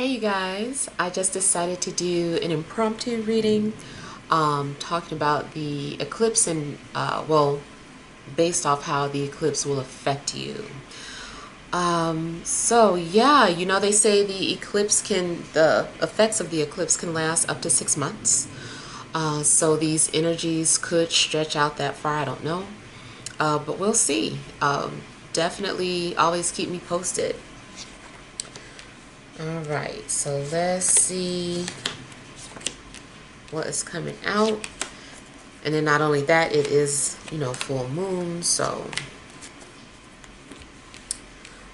Hey you guys, I just decided to do an impromptu reading talking about the eclipse and well, based off how the eclipse will affect you. So yeah, they say the effects of the eclipse can last up to 6 months. So these energies could stretch out that far, I don't know. But we'll see. Definitely always keep me posted. All right, so let's see what is coming out. And then not only that, it is, full moon. So,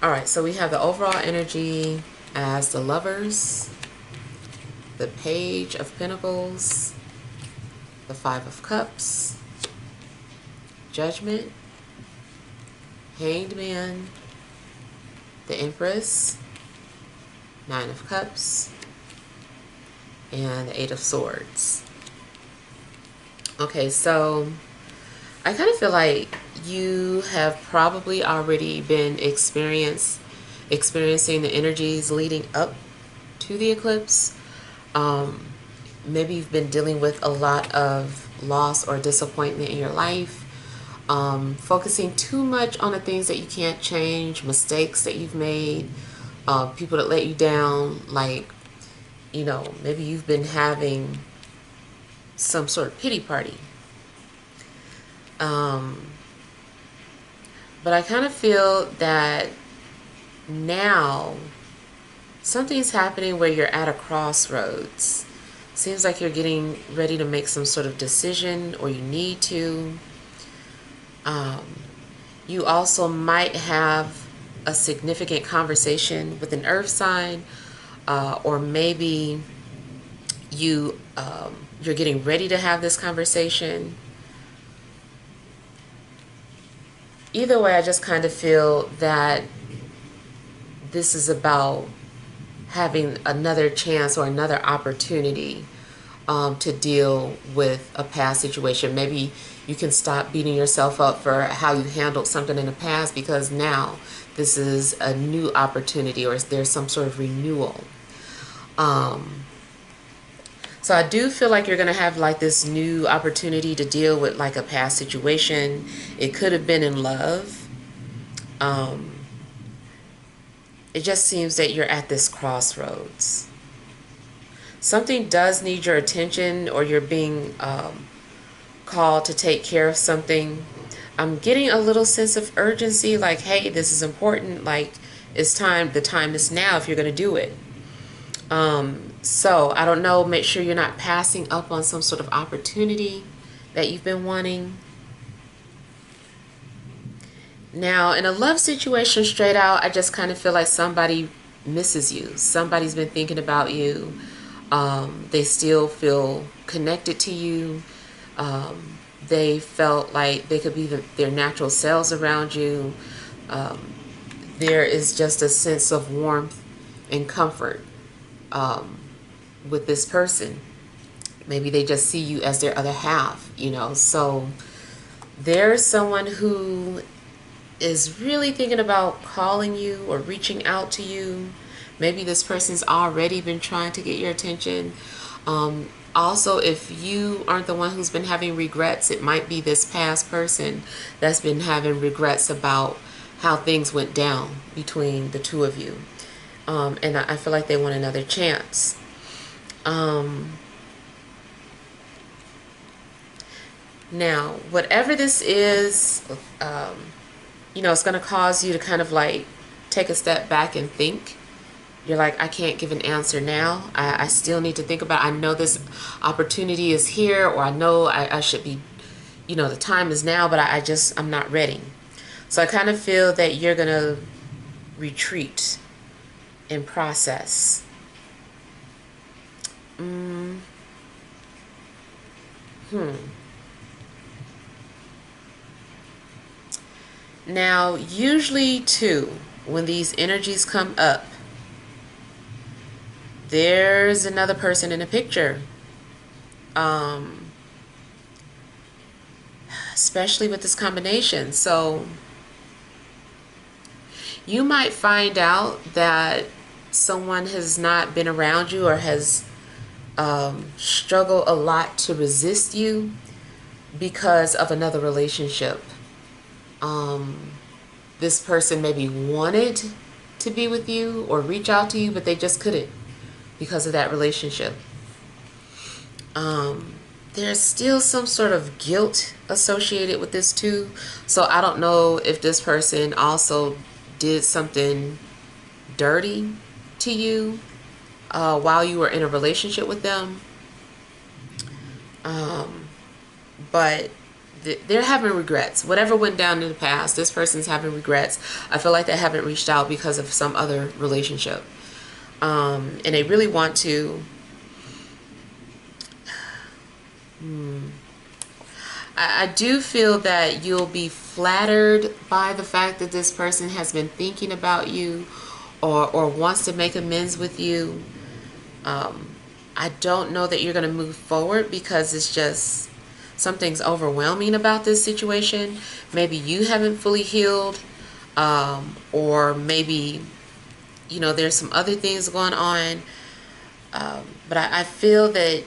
all right, so we have the overall energy as the Lovers, the Page of Pentacles, the Five of Cups, Judgment, Hanged Man, the Empress, Nine of Cups, and the Eight of Swords. Okay, so I kind of feel like you have probably already been experiencing the energies leading up to the eclipse. Maybe you've been dealing with a lot of loss or disappointment in your life, focusing too much on the things that you can't change, mistakes that you've made, people that let you down. Like, maybe you've been having some sort of pity party. But I kind of feel that now something's happening where you're at a crossroads. Seems like you're getting ready to make some sort of decision, or you need to. You also might have a significant conversation with an earth sign, or maybe you're getting ready to have this conversation. Either way, I just kind of feel that this is about having another chance or another opportunity to deal with a past situation. Maybe you can stop beating yourself up for how you handled something in the past, because now this is a new opportunity, or there's some sort of renewal. So I do feel like you're going to have like this new opportunity to deal with like a past situation. It could have been in love. It just seems that you're at this crossroads. Something does need your attention, or you're being called to take care of something. I'm getting a little sense of urgency, like, hey, this is important. Like, it's time. The time is now if you're going to do it. So I don't know, make sure you're not passing up on some sort of opportunity that you've been wanting. Now, in a love situation, straight out, I just kind of feel like somebody misses you. Somebody's been thinking about you. They still feel connected to you. They felt like they could be their natural selves around you. There is just a sense of warmth and comfort with this person. Maybe they just see you as their other half, So there's someone who is really thinking about calling you or reaching out to you. Maybe this person's already been trying to get your attention. Also, if you aren't the one who's been having regrets, it might be this past person that's been having regrets about how things went down between the two of you. And I feel like they want another chance. Now, whatever this is, it's going to cause you to kind of like take a step back and think. You're like, I can't give an answer now. I still need to think about it. I know this opportunity is here, or I know I should be, the time is now, but I'm not ready. So I kind of feel that you're going to retreat and process. Now, usually too, when these energies come up, there's another person in the picture. Especially with this combination. So you might find out that someone has not been around you or has struggled a lot to resist you because of another relationship. This person maybe wanted to be with you or reach out to you, but they just couldn't because of that relationship. There's still some sort of guilt associated with this too. So I don't know if this person also did something dirty to you while you were in a relationship with them. But they're having regrets. Whatever went down in the past, this person's having regrets. I feel like they haven't reached out because of some other relationship. And they really want to. I do feel that you'll be flattered by the fact that this person has been thinking about you or wants to make amends with you. I don't know that you're going to move forward because it's just something's overwhelming about this situation. Maybe you haven't fully healed, or maybe, you know, there's some other things going on. But I feel that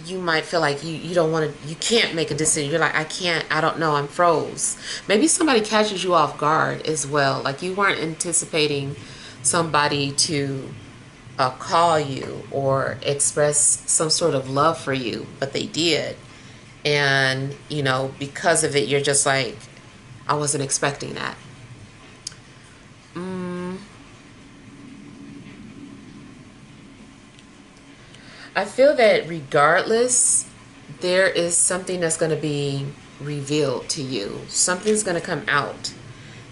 you might feel like you don't want to, you can't make a decision. You're like, I don't know, I'm froze. Maybe somebody catches you off guard as well. Like you weren't anticipating somebody to call you or express some sort of love for you, but they did. And, you know, because of it, you're just like, I wasn't expecting that. I feel that regardless, there is something that's going to be revealed to you. Something's going to come out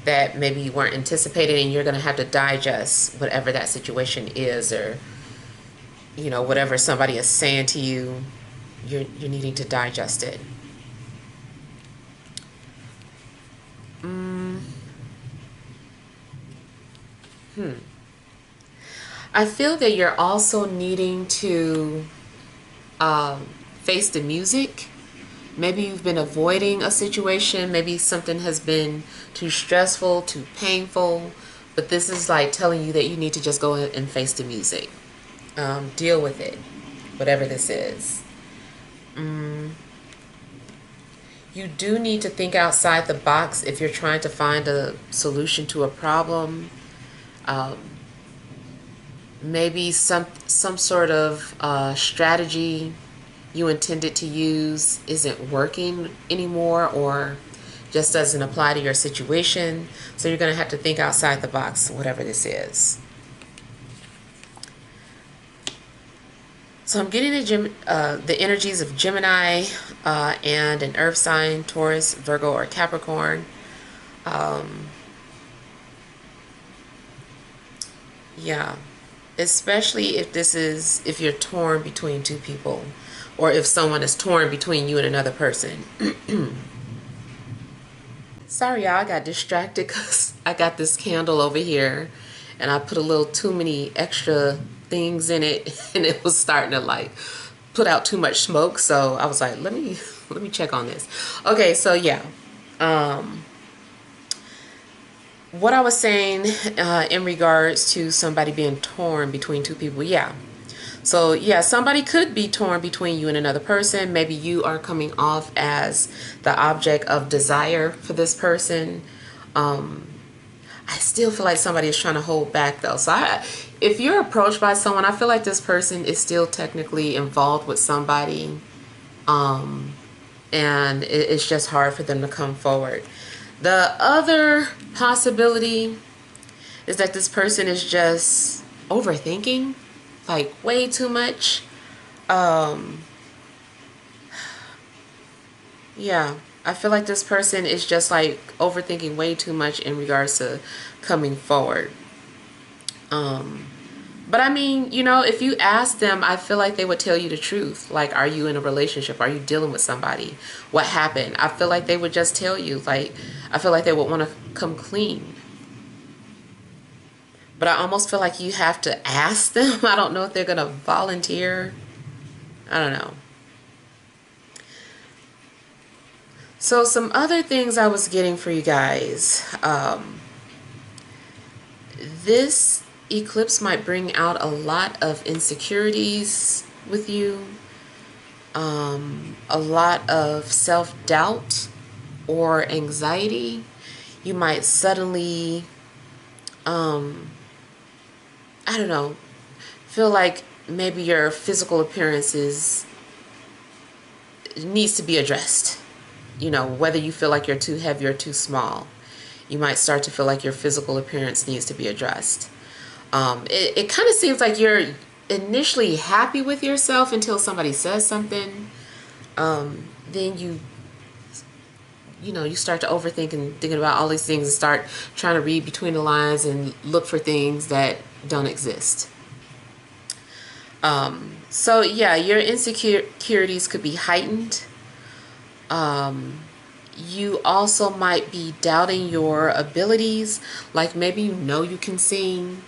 that maybe you weren't anticipating, and you're going to have to digest whatever that situation is, or, you know, whatever somebody is saying to you, you're needing to digest it. I feel that you're also needing to face the music. Maybe you've been avoiding a situation. Maybe something has been too stressful, too painful. But this is like telling you that you need to just go and face the music. Deal with it, whatever this is. You do need to think outside the box if you're trying to find a solution to a problem. Maybe some sort of strategy you intended to use isn't working anymore, or just doesn't apply to your situation. So you're going to have to think outside the box, whatever this is. So I'm getting the energies of Gemini and an earth sign, Taurus, Virgo, or Capricorn. Yeah. Especially if you're torn between two people, or if someone is torn between you and another person. Sorry, y'all, I got distracted because I got this candle over here and I put a little too many extra things in it, and it was starting to like put out too much smoke. So I was like, let me check on this. Okay, so yeah. What I was saying in regards to somebody being torn between two people, yeah. So yeah, somebody could be torn between you and another person. Maybe you are coming off as the object of desire for this person. I still feel like somebody is trying to hold back though. So if you're approached by someone, I feel like this person is still technically involved with somebody. And it's just hard for them to come forward. The other possibility is that this person is just overthinking, like way too much. Yeah, I feel like this person is just like overthinking way too much in regards to coming forward. But I mean, you know, if you ask them, I feel like they would tell you the truth. Like, are you in a relationship? Are you dealing with somebody? What happened? I feel like they would just tell you. Like, I feel like they would want to come clean. But I almost feel like you have to ask them. I don't know if they're going to volunteer. I don't know. So some other things I was getting for you guys. This Eclipse might bring out a lot of insecurities with you, a lot of self-doubt or anxiety. You might suddenly, I don't know, feel like maybe your physical appearance needs to be addressed. You know, whether you feel like you're too heavy or too small, you might start to feel like your physical appearance needs to be addressed. It kind of seems like you're initially happy with yourself until somebody says something. Then you start to overthink and thinking about all these things and start trying to read between the lines and look for things that don't exist. So yeah, your insecurities could be heightened. You also might be doubting your abilities, like maybe you know you can sing,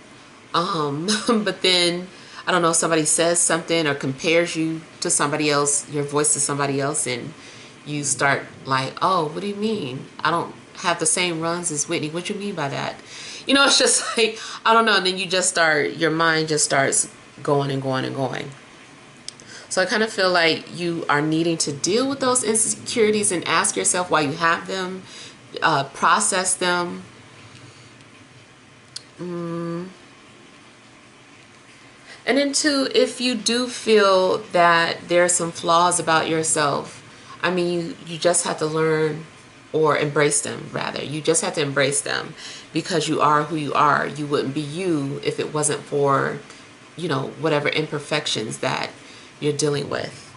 but then, I don't know, somebody says something or compares you to somebody else, your voice to somebody else, and you start like, oh, what do you mean? I don't have the same runs as Whitney. What do you mean by that? You know, it's just like, I don't know, and then your mind just starts going and going and going. So I kind of feel like you are needing to deal with those insecurities and ask yourself why you have them, process them. And then too, if you do feel that there are some flaws about yourself, I mean, you just have to learn or embrace them, rather. You just have to embrace them because you are who you are. You wouldn't be you if it wasn't for, whatever imperfections that you're dealing with.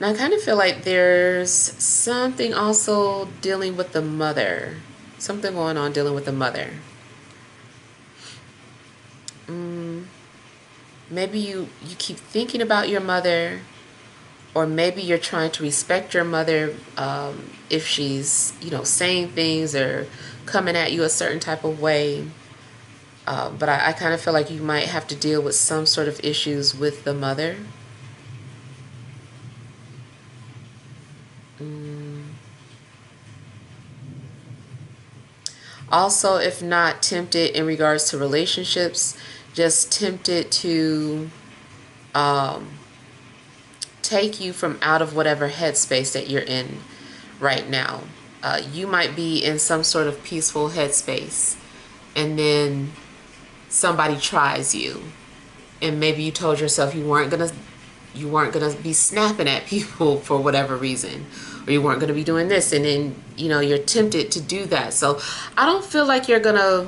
Now I kind of feel like there's something also dealing with the mother. Something going on dealing with the mother. Maybe you keep thinking about your mother, or maybe you're trying to respect your mother if she's, saying things or coming at you a certain type of way. But I kind of feel like you might have to deal with some sort of issues with the mother. Also, if not tempted in regards to relationships, just tempted to take you from out of whatever headspace that you're in right now. You might be in some sort of peaceful headspace, and then somebody tries you, and maybe you told yourself you weren't gonna be snapping at people for whatever reason, or you weren't gonna be doing this, and then you're tempted to do that. So I don't feel like you're gonna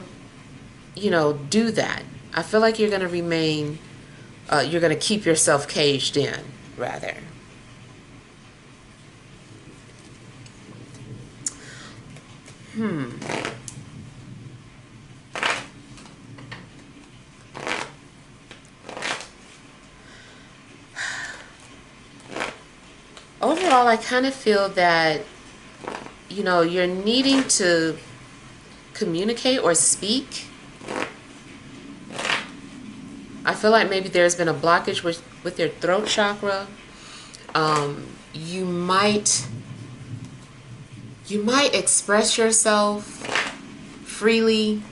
do that. I feel like you're gonna remain you're gonna keep yourself caged in, rather. Overall, I kind of feel that you're needing to communicate or speak. I feel like maybe there's been a blockage with your throat chakra. You might express yourself freely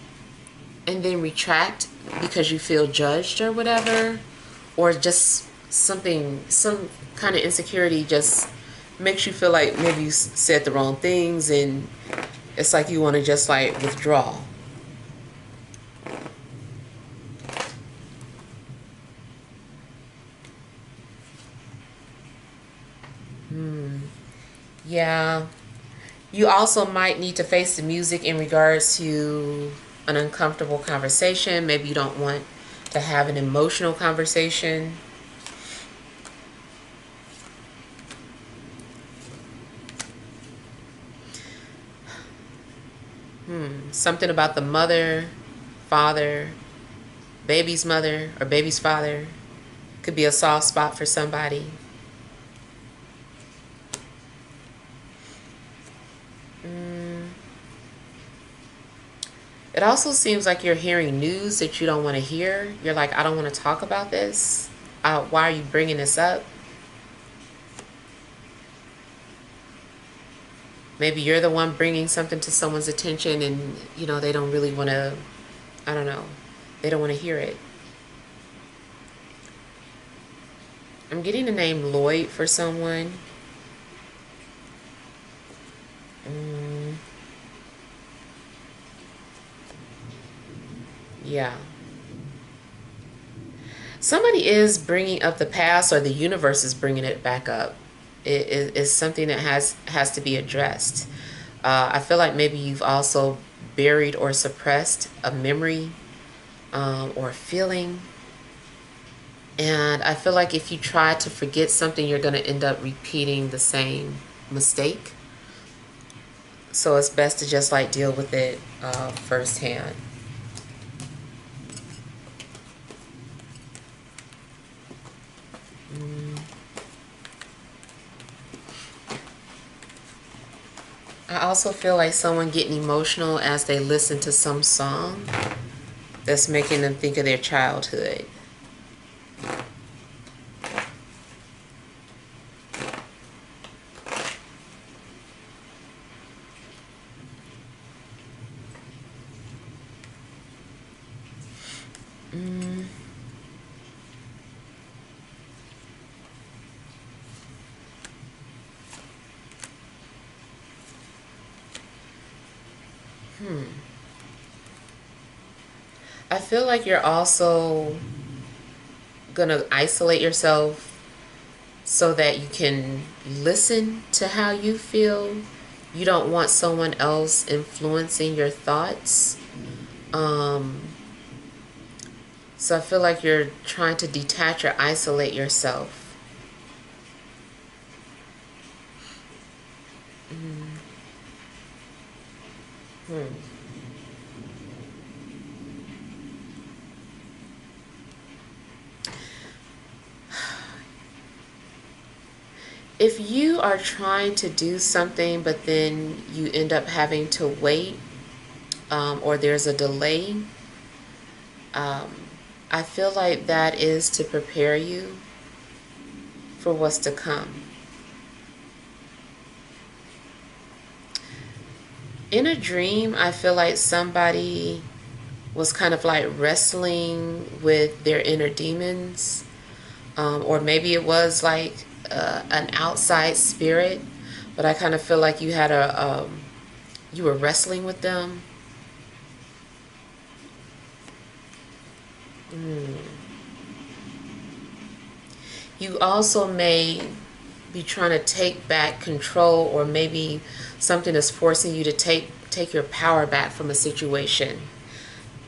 and then retract because you feel judged or whatever, or just some kind of insecurity just makes you feel like maybe you said the wrong things, and it's like you want to just like withdraw. Yeah. You also might need to face the music in regards to an uncomfortable conversation. Maybe you don't want to have an emotional conversation. Something about the mother, father, baby's mother, or baby's father could be a soft spot for somebody. It also seems like you're hearing news that you don't want to hear. You're like, I don't want to talk about this. Why are you bringing this up? Maybe you're the one bringing something to someone's attention and, you know, they don't really want to, I don't know, they don't want to hear it. I'm getting the name Lloyd for someone. Yeah. Somebody is bringing up the past, or the universe is bringing it back up. It is something that has to be addressed. I feel like maybe you've also buried or suppressed a memory, or a feeling. And I feel like if you try to forget something, you're going to end up repeating the same mistake. So it's best to just like deal with it firsthand. I also feel like someone getting emotional as they listen to some song that's making them think of their childhood. I feel like you're also gonna isolate yourself so that you can listen to how you feel. You don't want someone else influencing your thoughts. So I feel like you're trying to detach or isolate yourself. If you are trying to do something but then you end up having to wait, or there's a delay, I feel like that is to prepare you for what's to come. In a dream, I feel like somebody was kind of like wrestling with their inner demons, or maybe it was like an outside spirit, but I kind of feel like you had you were wrestling with them. You also may be trying to take back control, or maybe something is forcing you to take your power back from a situation.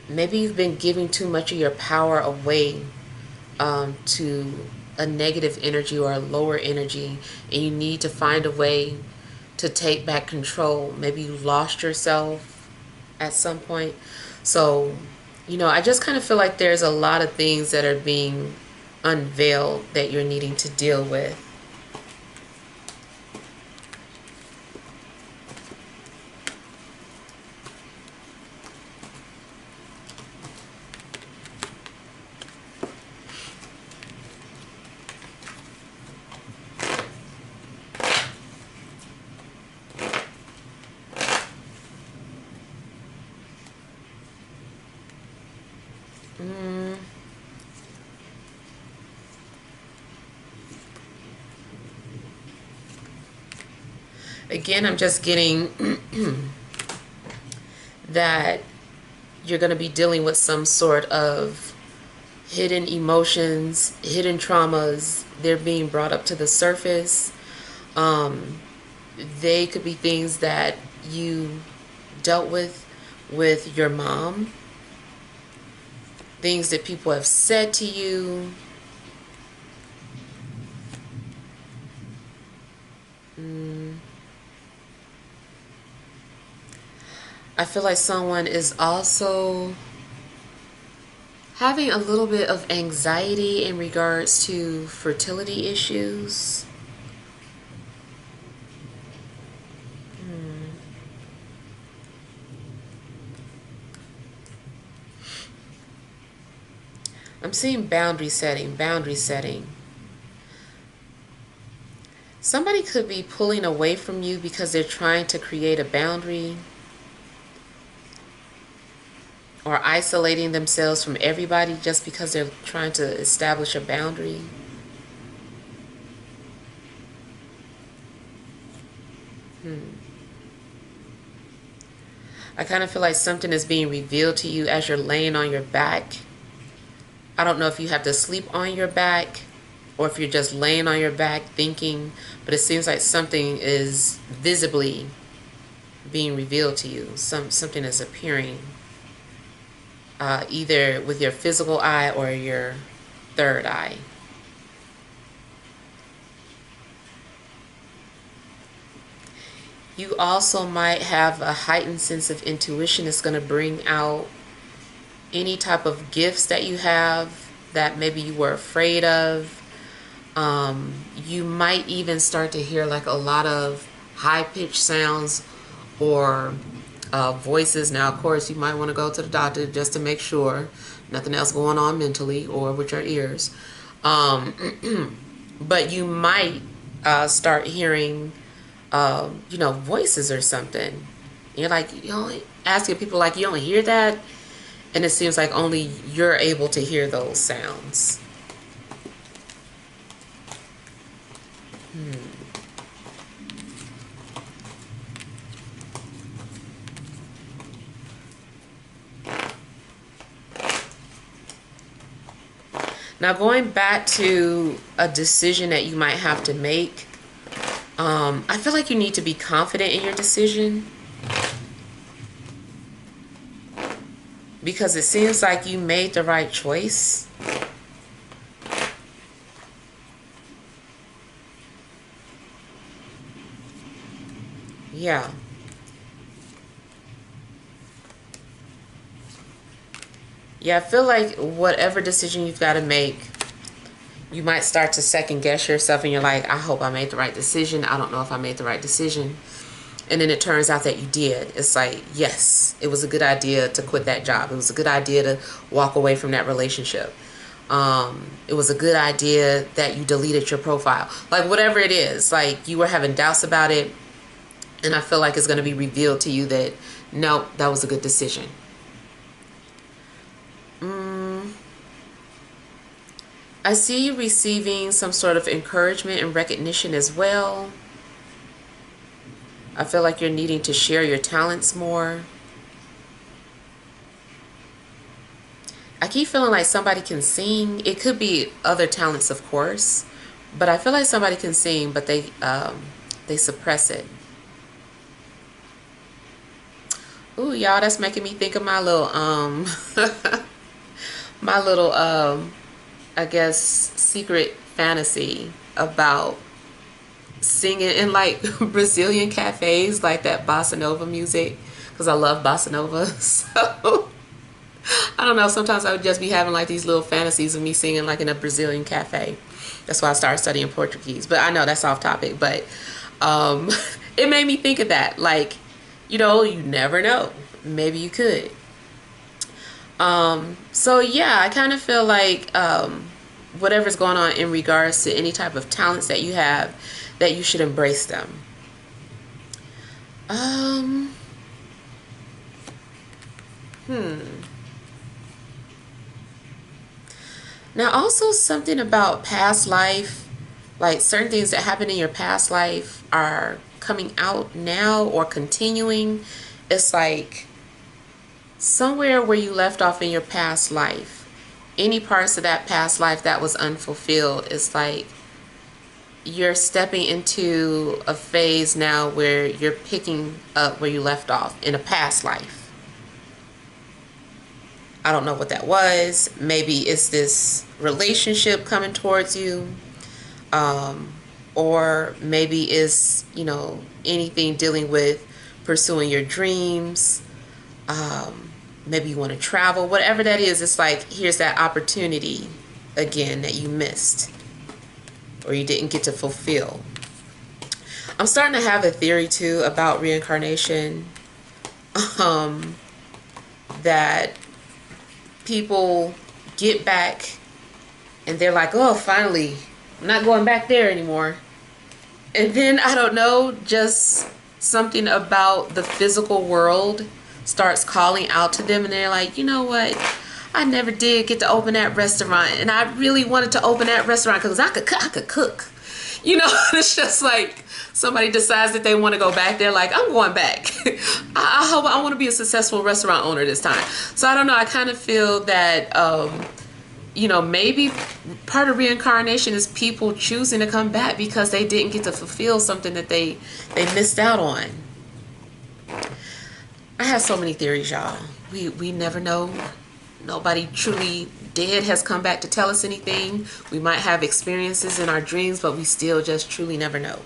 Maybe you've been giving too much of your power away, to a negative energy or a lower energy, and you need to find a way to take back control. Maybe you lost yourself at some point. So, you know, I just kind of feel like there's a lot of things that are being unveiled that you're needing to deal with. Again, I'm just getting that you're going to be dealing with some sort of hidden emotions, hidden traumas. They're being brought up to the surface. They could be things that you dealt with your mom, things that people have said to you. I feel like someone is also having a little bit of anxiety in regards to fertility issues. I'm seeing boundary setting, boundary setting. Somebody could be pulling away from you because they're trying to create a boundary or isolating themselves from everybody just because they're trying to establish a boundary. I kind of feel like something is being revealed to you as you're laying on your back. I don't know if you have to sleep on your back or if you're just laying on your back thinking, but it seems like something is visibly being revealed to you. Something is appearing, either with your physical eye or your third eye. You also might have a heightened sense of intuition that's going to bring out any type of gifts that you have that maybe you were afraid of. You might even start to hear like a lot of high-pitched sounds or voices. Now, of course, you might want to go to the doctor just to make sure nothing else going on mentally or with your ears. But you might start hearing voices or something. You're like, asking people like, you don't hear that? And it seems like only you're able to hear those sounds. Now, going back to a decision that you might have to make, I feel like you need to be confident in your decision because it seems like you made the right choice. Yeah. Yeah, I feel like whatever decision you've got to make, you might start to second guess yourself and you're like, I hope I made the right decision. I don't know if I made the right decision. And then it turns out that you did. It's like, yes, it was a good idea to quit that job. It was a good idea to walk away from that relationship. It was a good idea that you deleted your profile. Like whatever it is, like you were having doubts about it. And I feel like it's going to be revealed to you that, no, that was a good decision. I see you receiving some sort of encouragement and recognition as well. I feel like you're needing to share your talents more. I keep feeling like somebody can sing. It could be other talents, of course, but I feel like somebody can sing, but they suppress it. Ooh, y'all, that's making me think of my little I guess secret fantasy about singing in like Brazilian cafes, like that bossa nova music, because I love bossa nova. So I don't know, sometimes I would just be having like these little fantasies of me singing like in a Brazilian cafe. That's why I started studying Portuguese. But I know that's off topic, but it made me think of that. Like, you never know, maybe you could. So yeah, I kind of feel like whatever's going on in regards to any type of talents that you have, that you should embrace them. Now also something about past life, like certain things that happened in your past life are coming out now or continuing. It's like somewhere where you left off in your past life, any parts of that past life that was unfulfilled, it's like you're stepping into a phase now where you're picking up where you left off in a past life. I don't know what that was. Maybe it's this relationship coming towards you, or maybe it's anything dealing with pursuing your dreams. Maybe you want to travel, whatever that is. It's like, here's that opportunity again that you missed or you didn't get to fulfill. I'm starting to have a theory too about reincarnation, that people get back and they're like, oh, finally, I'm not going back there anymore. And then, I don't know, just something about the physical world starts calling out to them, and they're like, you know what? I never did get to open that restaurant, and I really wanted to open that restaurant because I could cook. You know, it's just like somebody decides that they want to go back. They're like, I'm going back. I hope I want to be a successful restaurant owner this time. So I don't know. I kind of feel that, you know, maybe part of reincarnation is people choosing to come back because they didn't get to fulfill something that they missed out on. I have so many theories, y'all. We never know. Nobody truly dead has come back to tell us anything. We might have experiences in our dreams, but we still just truly never know.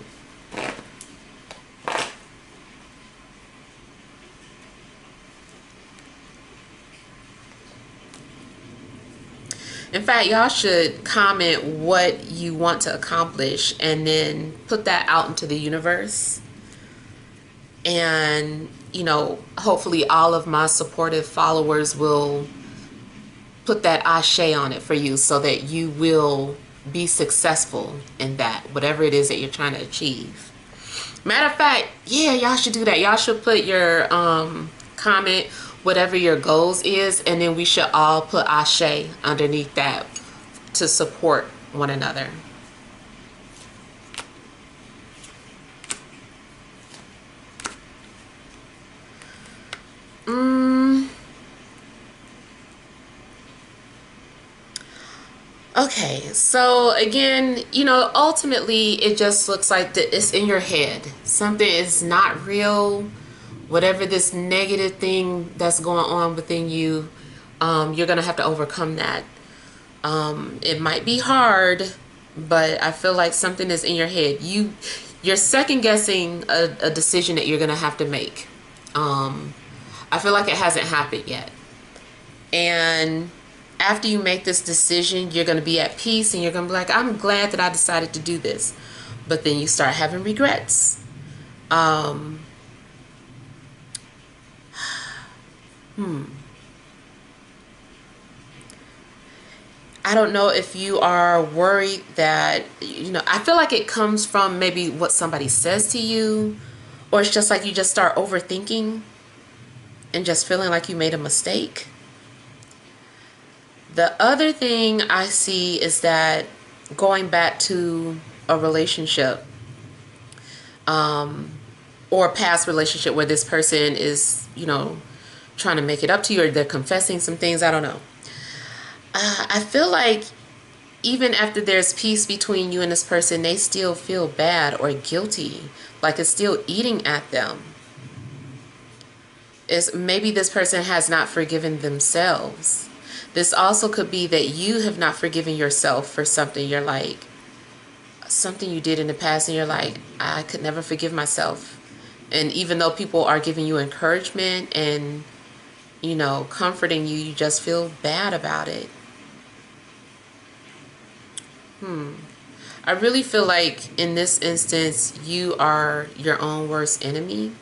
In fact, y'all should comment what you want to accomplish and then put that out into the universe. And, you know, hopefully all of my supportive followers will put that ashe on it for you so that you will be successful in that, whatever it is that you're trying to achieve. Matter of fact, yeah, y'all should do that. Y'all should put your comment, whatever your goals is, and then we should all put ashe underneath that to support one another. Okay, so again, you know, ultimately it just looks like that it's in your head. Something is not real. Whatever this negative thing that's going on within you, you're going to have to overcome that. It might be hard, but I feel like something is in your head. You're second guessing a decision that you're going to have to make. I feel like it hasn't happened yet. And after you make this decision, you're going to be at peace and you're going to be like, I'm glad that I decided to do this. But then you start having regrets. I don't know if you are worried that, you know, I feel like it comes from maybe what somebody says to you, or it's just like you just start overthinking and just feeling like you made a mistake. The other thing I see is that going back to a relationship, or a past relationship where this person is, you know, trying to make it up to you, or they're confessing some things, I don't know. I feel like even after there's peace between you and this person, they still feel bad or guilty, like it's still eating at them. It's maybe this person has not forgiven themselves. This also could be that you have not forgiven yourself for something. You're like, something you did in the past, and you're like, I could never forgive myself. And even though people are giving you encouragement and, you know, comforting you, you just feel bad about it. I really feel like in this instance, you are your own worst enemy.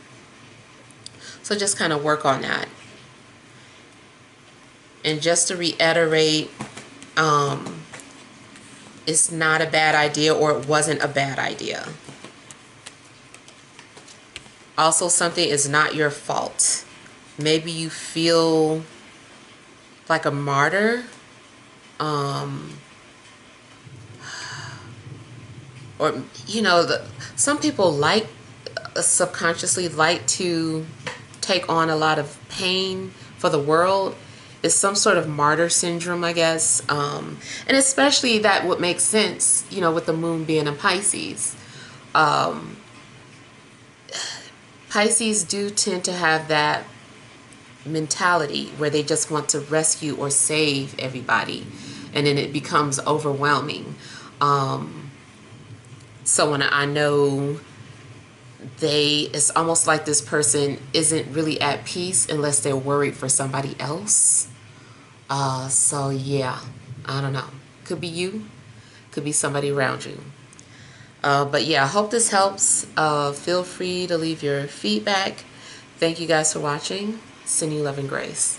So just kind of work on that. And just to reiterate, it's not a bad idea, or it wasn't a bad idea. Also, something is not your fault. Maybe you feel like a martyr. Or, you know, some people like, subconsciously like to take on a lot of pain for the world. It's some sort of martyr syndrome, I guess. And especially that would make sense, you know, with the moon being in Pisces. Pisces do tend to have that mentality where they just want to rescue or save everybody, and then it becomes overwhelming. So when I know it's almost like this person isn't really at peace unless they're worried for somebody else. So yeah, I don't know. Could be you, could be somebody around you. But yeah, I hope this helps. Feel free to leave your feedback. Thank you guys for watching. Send you love and grace.